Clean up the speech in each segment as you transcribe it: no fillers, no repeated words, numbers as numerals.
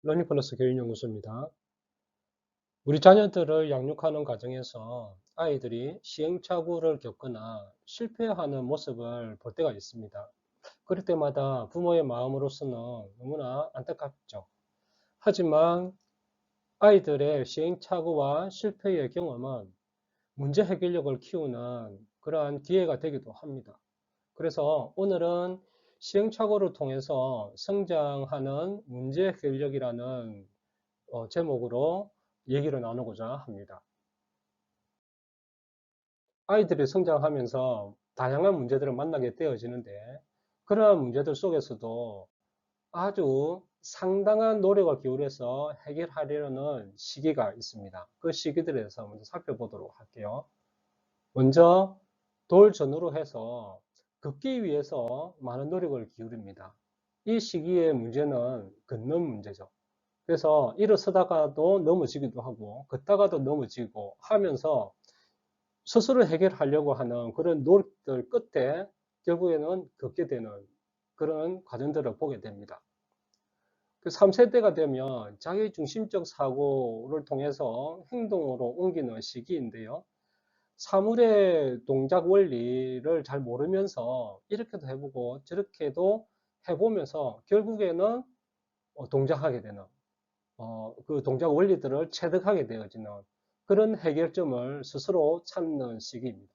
러닝플러스 교육연구소입니다. 우리 자녀들을 양육하는 과정에서 아이들이 시행착오를 겪거나 실패하는 모습을 볼 때가 있습니다. 그럴 때마다 부모의 마음으로서는 너무나 안타깝죠. 하지만 아이들의 시행착오와 실패의 경험은 문제 해결력을 키우는 그러한 기회가 되기도 합니다. 그래서 오늘은 시행착오를 통해서 성장하는 문제 해결력이라는 제목으로 얘기를 나누고자 합니다. 아이들이 성장하면서 다양한 문제들을 만나게 되어지는데 그러한 문제들 속에서도 아주 상당한 노력을 기울여서 해결하려는 시기가 있습니다. 그 시기들에 대해서 먼저 살펴보도록 할게요. 먼저 돌전후로 해서 걷기 위해서 많은 노력을 기울입니다. 이 시기의 문제는 걷는 문제죠. 그래서 일어서다가도 넘어지기도 하고 걷다가도 넘어지고 하면서 스스로 해결하려고 하는 그런 노력들 끝에 결국에는 걷게 되는 그런 과정들을 보게 됩니다. 그 3세대가 되면 자기중심적 사고를 통해서 행동으로 옮기는 시기인데요. 사물의 동작 원리를 잘 모르면서 이렇게도 해보고 저렇게도 해보면서 결국에는 동작하게 되는 그 동작 원리들을 체득하게 되어지는 그런 해결점을 스스로 찾는 시기입니다.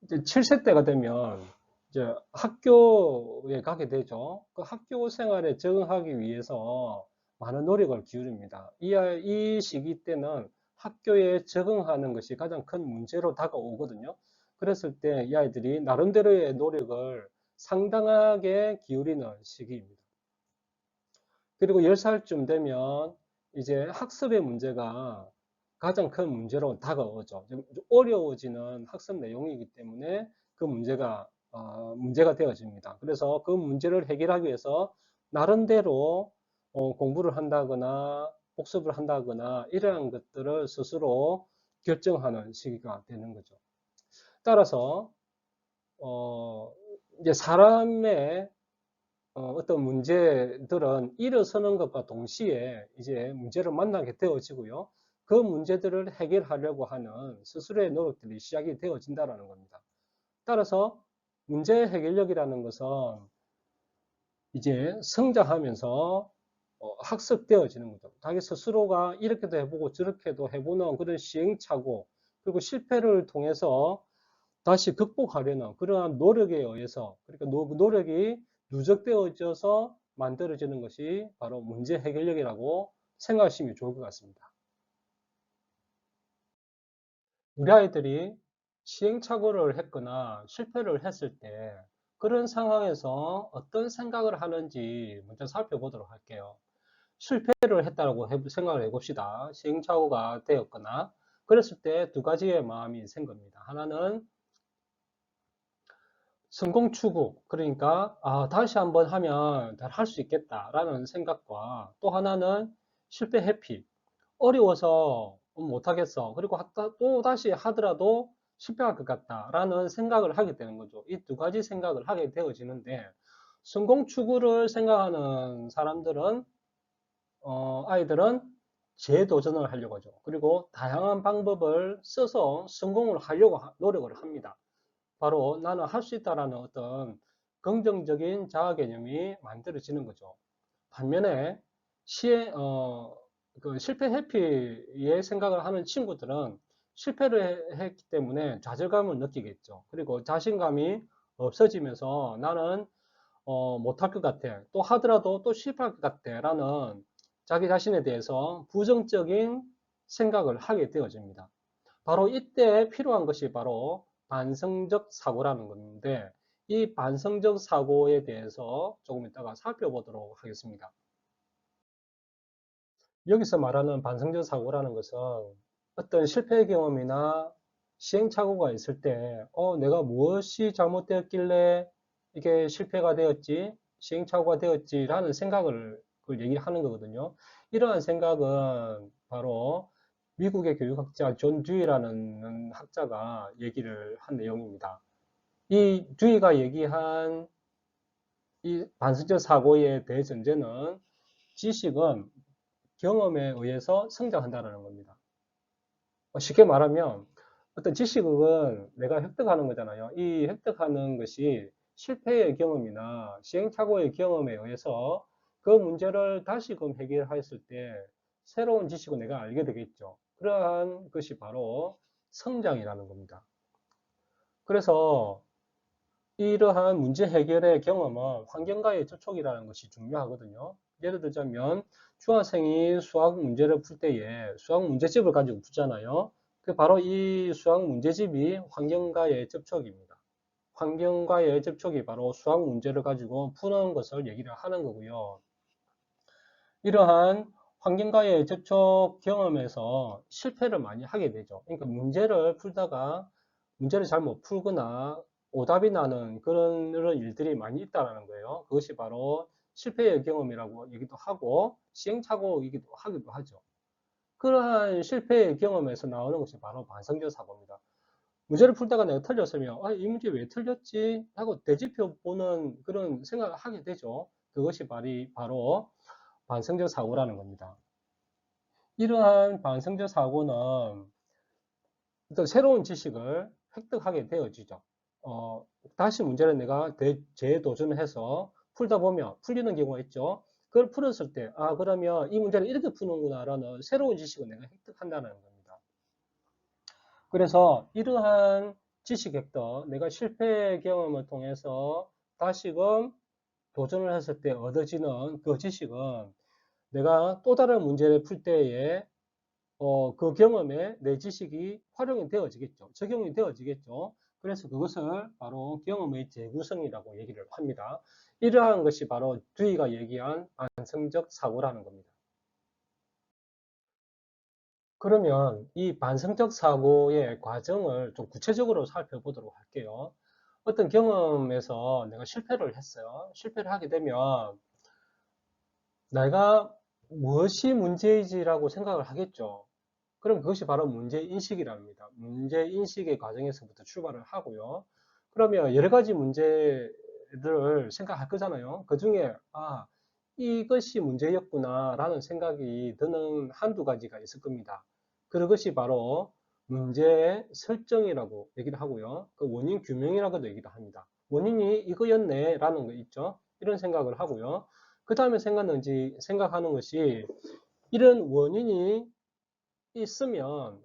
이제 7세 때가 되면 이제 학교에 가게 되죠. 그 학교 생활에 적응하기 위해서 많은 노력을 기울입니다. 이 시기 때는 학교에 적응하는 것이 가장 큰 문제로 다가오거든요. 그랬을 때 이 아이들이 나름대로의 노력을 상당하게 기울이는 시기입니다. 그리고 10살쯤 되면 이제 학습의 문제가 가장 큰 문제로 다가오죠. 좀 어려워지는 학습 내용이기 때문에 그 문제가 되어집니다. 그래서 그 문제를 해결하기 위해서 나름대로 공부를 한다거나 복습을 한다거나 이러한 것들을 스스로 결정하는 시기가 되는 거죠. 따라서 이제 사람의 어떤 문제들은 일어서는 것과 동시에 이제 문제를 만나게 되어지고요. 그 문제들을 해결하려고 하는 스스로의 노력들이 시작이 되어진다는 겁니다. 따라서 문제 해결력이라는 것은 이제 성장하면서 학습되어지는 거죠. 자기 스스로가 이렇게도 해보고 저렇게도 해보는 그런 시행착오, 그리고 실패를 통해서 다시 극복하려는 그러한 노력에 의해서, 그러니까 노력이 누적되어져서 만들어지는 것이 바로 문제 해결력이라고 생각하시면 좋을 것 같습니다. 우리 아이들이 시행착오를 했거나 실패를 했을 때 그런 상황에서 어떤 생각을 하는지 먼저 살펴보도록 할게요. 실패를 했다고 생각을 해봅시다. 시행착오가 되었거나 그랬을 때 두 가지의 마음이 생깁니다. 하나는 성공 추구, 그러니까 다시 한번 하면 잘 할 수 있겠다라는 생각과 또 하나는 실패 회피, 어려워서 못하겠어. 그리고 또 다시 하더라도 실패할 것 같다라는 생각을 하게 되는 거죠. 이 두 가지 생각을 하게 되어지는데 성공 추구를 생각하는 사람들은 아이들은 재도전을 하려고 하죠. 그리고 다양한 방법을 써서 성공을 하려고 노력을 합니다. 바로 나는 할 수 있다라는 어떤 긍정적인 자아 개념이 만들어지는 거죠. 반면에 그 실패 회피의 생각을 하는 친구들은 실패를 했기 때문에 좌절감을 느끼겠죠. 그리고 자신감이 없어지면서 나는 못할 것 같아. 또 하더라도 또 실패할 것 같아. 라는 자기 자신에 대해서 부정적인 생각을 하게 되어집니다. 바로 이때 필요한 것이 바로 반성적 사고라는 건데 이 반성적 사고에 대해서 조금 이따가 살펴보도록 하겠습니다. 여기서 말하는 반성적 사고라는 것은 어떤 실패 경험이나 시행착오가 있을 때 내가 무엇이 잘못되었길래 이게 실패가 되었지, 시행착오가 되었지라는 생각을 그걸 얘기하는 거거든요. 이러한 생각은 바로 미국의 교육학자 존 듀이라는 학자가 얘기를 한 내용입니다. 이 듀이가 얘기한 이 반성적 사고의 대전제는 지식은 경험에 의해서 성장한다는 겁니다. 쉽게 말하면 어떤 지식은 내가 획득하는 거잖아요. 이 획득하는 것이 실패의 경험이나 시행착오의 경험에 의해서 그 문제를 다시금 해결했을 때 새로운 지식을 내가 알게 되겠죠. 그러한 것이 바로 성장이라는 겁니다. 그래서 이러한 문제 해결의 경험은 환경과의 접촉이라는 것이 중요하거든요. 예를 들자면 중학생이 수학 문제를 풀 때에 수학 문제집을 가지고 풀잖아요. 그 바로 이 수학 문제집이 환경과의 접촉입니다. 환경과의 접촉이 바로 수학 문제를 가지고 푸는 것을 얘기를 하는 거고요. 이러한 환경과의 접촉 경험에서 실패를 많이 하게 되죠. 그러니까 문제를 풀다가 문제를 잘못 풀거나 오답이 나는 그런 일들이 많이 있다는 거예요. 그것이 바로 실패의 경험이라고 얘기도 하고 시행착오이기도 하기도 하죠. 그러한 실패의 경험에서 나오는 것이 바로 반성적 사고입니다. 문제를 풀다가 내가 틀렸으면 이 문제 왜 틀렸지? 하고 되짚어 보는 그런 생각을 하게 되죠. 그것이 바로 반성적 사고라는 겁니다. 이러한 반성적 사고는 어떤 새로운 지식을 획득하게 되어지죠. 다시 문제를 내가 재도전을 해서 풀다 보면 풀리는 경우가 있죠. 그걸 풀었을 때, 그러면 이 문제를 이렇게 푸는구나라는 새로운 지식을 내가 획득한다는 겁니다. 그래서 이러한 지식 획득, 내가 실패 경험을 통해서 다시금 도전을 했을 때 얻어지는 그 지식은 내가 또 다른 문제를 풀 때에 그 경험에 내 지식이 활용이 되어지겠죠. 적용이 되어지겠죠. 그래서 그것을 바로 경험의 재구성이라고 얘기를 합니다. 이러한 것이 바로 듀이가 얘기한 반성적 사고라는 겁니다. 그러면 이 반성적 사고의 과정을 좀 구체적으로 살펴보도록 할게요. 어떤 경험에서 내가 실패를 했어요. 실패를 하게 되면 내가 무엇이 문제이지라고 생각을 하겠죠. 그럼 그것이 바로 문제인식이랍니다. 문제인식의 과정에서부터 출발을 하고요. 그러면 여러 가지 문제를 생각할 거잖아요. 그 중에, 이것이 문제였구나 라는 생각이 드는 한두 가지가 있을 겁니다. 그것이 바로 문제 설정이라고 얘기를 하고요. 그 원인 규명이라고도 얘기를 합니다. 원인이 이거였네 라는 거 있죠. 이런 생각을 하고요. 그 다음에 생각하는 것이 이런 원인이 있으면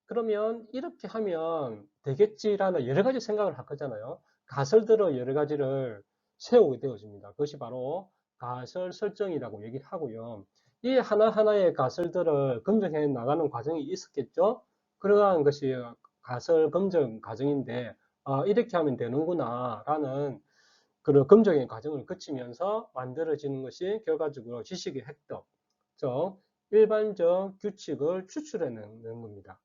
그러면 이렇게 하면 되겠지라는 여러 가지 생각을 할 거잖아요. 가설들을 여러 가지를 세우게 되어집니다. 그것이 바로 가설 설정이라고 얘기를 하고요. 이 하나하나의 가설들을 검증해 나가는 과정이 있었겠죠. 그러한 것이 가설 검증 과정인데 이렇게 하면 되는구나 라는 그런 검증의 과정을 거치면서 만들어지는 것이 결과적으로 지식의 획득, 즉 일반적 규칙을 추출해내는 겁니다.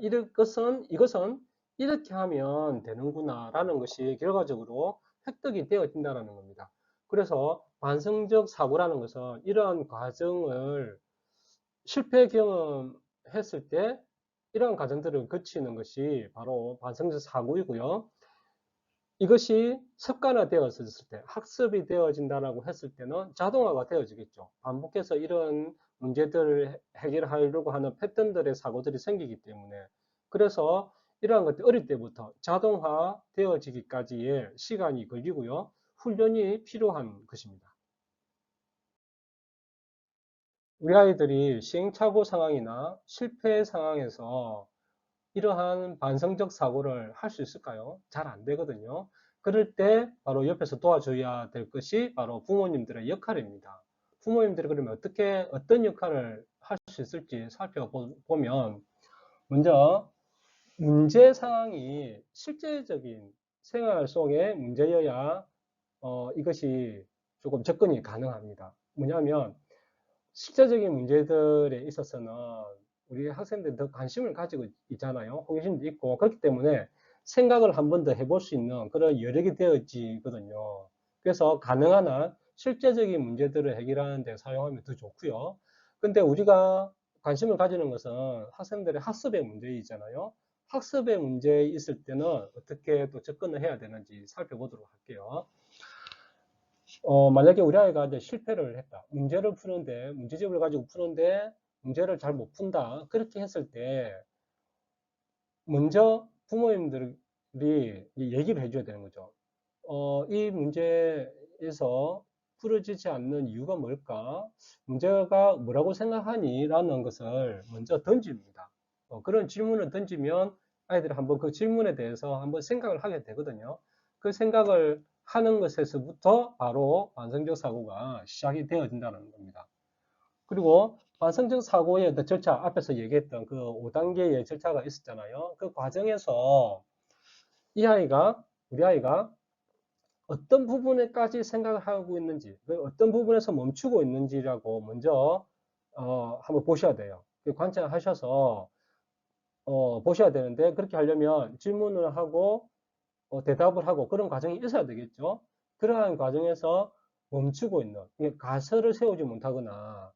이것은 이렇게 하면 되는구나 라는 것이 결과적으로 획득이 되어진다는 겁니다. 그래서 반성적 사고라는 것은 이러한 과정을 실패 경험했을 때 이러한 과정들을 거치는 것이 바로 반성적 사고이고요. 이것이 습관화되었을 때, 학습이 되어진다라고 했을 때는 자동화가 되어지겠죠. 반복해서 이런 문제들을 해결하려고 하는 패턴들의 사고들이 생기기 때문에. 그래서 이러한 것들 어릴 때부터 자동화 되어지기까지의 시간이 걸리고요. 훈련이 필요한 것입니다. 우리 아이들이 시행착오 상황이나 실패 상황에서 이러한 반성적 사고를 할 수 있을까요? 잘 안 되거든요. 그럴 때 바로 옆에서 도와줘야 될 것이 바로 부모님들의 역할입니다. 부모님들이 그러면 어떤 역할을 할 수 있을지 살펴보면, 먼저 문제 상황이 실제적인 생활 속의 문제여야 이것이 조금 접근이 가능합니다. 뭐냐면 실제적인 문제들에 있어서는 우리 학생들이 더 관심을 가지고 있잖아요. 호기심도 있고 그렇기 때문에 생각을 한 번 더 해볼 수 있는 그런 여력이 되어지거든요. 그래서 가능한 한 실제적인 문제들을 해결하는 데 사용하면 더 좋고요. 근데 우리가 관심을 가지는 것은 학생들의 학습의 문제이잖아요. 학습의 문제에 있을 때는 어떻게 또 접근을 해야 되는지 살펴보도록 할게요. 만약에 우리 아이가 이제 실패를 했다. 문제를 푸는데, 문제집을 가지고 푸는데, 문제를 잘 못 푼다. 그렇게 했을 때, 먼저 부모님들이 얘기를 해줘야 되는 거죠. 이 문제에서 풀어지지 않는 이유가 뭘까? 문제가 뭐라고 생각하니? 라는 것을 먼저 던집니다. 그런 질문을 던지면 아이들이 한번 그 질문에 대해서 한번 생각을 하게 되거든요. 그 생각을 하는 것에서부터 바로 반성적 사고가 시작이 되어진다는 겁니다. 그리고 반성적 사고의 절차, 앞에서 얘기했던 그 5단계의 절차가 있었잖아요. 그 과정에서 우리 아이가 어떤 부분에까지 생각을 하고 있는지, 어떤 부분에서 멈추고 있는지라고 먼저 한번 보셔야 돼요. 관찰하셔서 보셔야 되는데, 그렇게 하려면 질문을 하고 대답을 하고 그런 과정이 있어야 되겠죠. 그러한 과정에서 멈추고 있는, 가설을 세우지 못하거나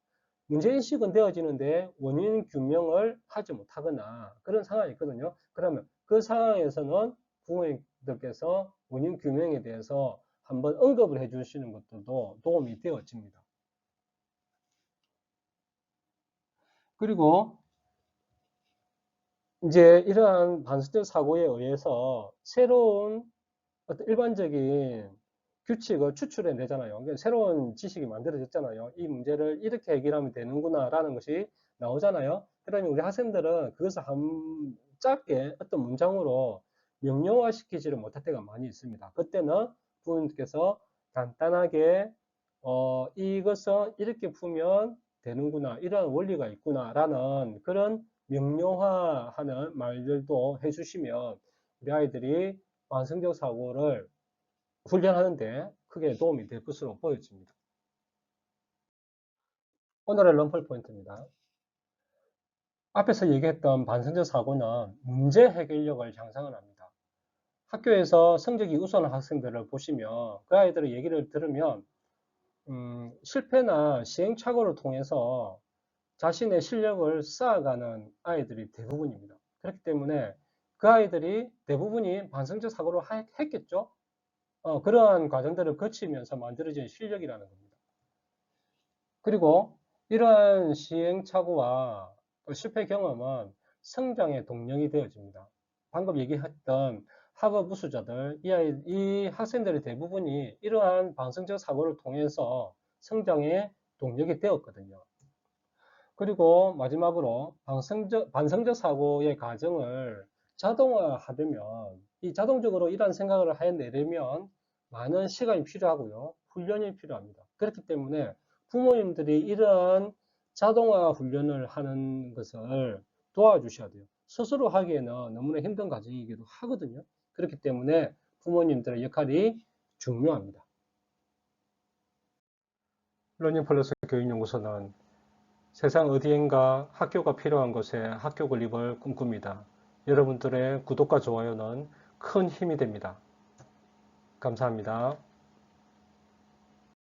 문제인식은 되어지는데 원인 규명을 하지 못하거나 그런 상황이 있거든요. 그러면 그 상황에서는 부모님들께서 원인 규명에 대해서 한번 언급을 해 주시는 것들도 도움이 되어집니다. 그리고 이제 이러한 반성적 사고에 의해서 새로운 어떤 일반적인 규칙을 추출해 내잖아요. 그러니까 새로운 지식이 만들어졌잖아요. 이 문제를 이렇게 해결하면 되는구나 라는 것이 나오잖아요. 그러면 우리 학생들은 그것을 짧게 어떤 문장으로 명료화 시키지를 못할 때가 많이 있습니다. 그때는 부모님께서 간단하게 이것은 이렇게 풀면 되는구나, 이런 원리가 있구나 라는 그런 명료화하는 말들도 해주시면 우리 아이들이 완성적 사고를 훈련하는데 크게 도움이 될 것으로 보여집니다. 오늘의 럼플 포인트입니다. 앞에서 얘기했던 반성적 사고는 문제 해결력을 향상을 합니다. 학교에서 성적이 우수한 학생들을 보시면 그 아이들의 얘기를 들으면 실패나 시행착오를 통해서 자신의 실력을 쌓아가는 아이들이 대부분입니다. 그렇기 때문에 그 아이들이 대부분이 반성적 사고를 했겠죠. 그러한 과정들을 거치면서 만들어진 실력이라는 겁니다. 그리고 이러한 시행착오와 실패 경험은 성장의 동력이 되어집니다. 방금 얘기했던 학업 우수자들, 이 학생들의 대부분이 이러한 반성적 사고를 통해서 성장의 동력이 되었거든요. 그리고 마지막으로 반성적 사고의 과정을 자동화하려면 이 자동적으로 이러한 생각을 해내려면 많은 시간이 필요하고요. 훈련이 필요합니다. 그렇기 때문에 부모님들이 이러한 자동화 훈련을 하는 것을 도와주셔야 돼요. 스스로 하기에는 너무나 힘든 과정이기도 하거든요. 그렇기 때문에 부모님들의 역할이 중요합니다. 러닝플러스 교육연구소는 세상 어디엔가 학교가 필요한 곳에 학교 건립을 꿈꿉니다. 여러분들의 구독과 좋아요는 큰 힘이 됩니다. 감사합니다.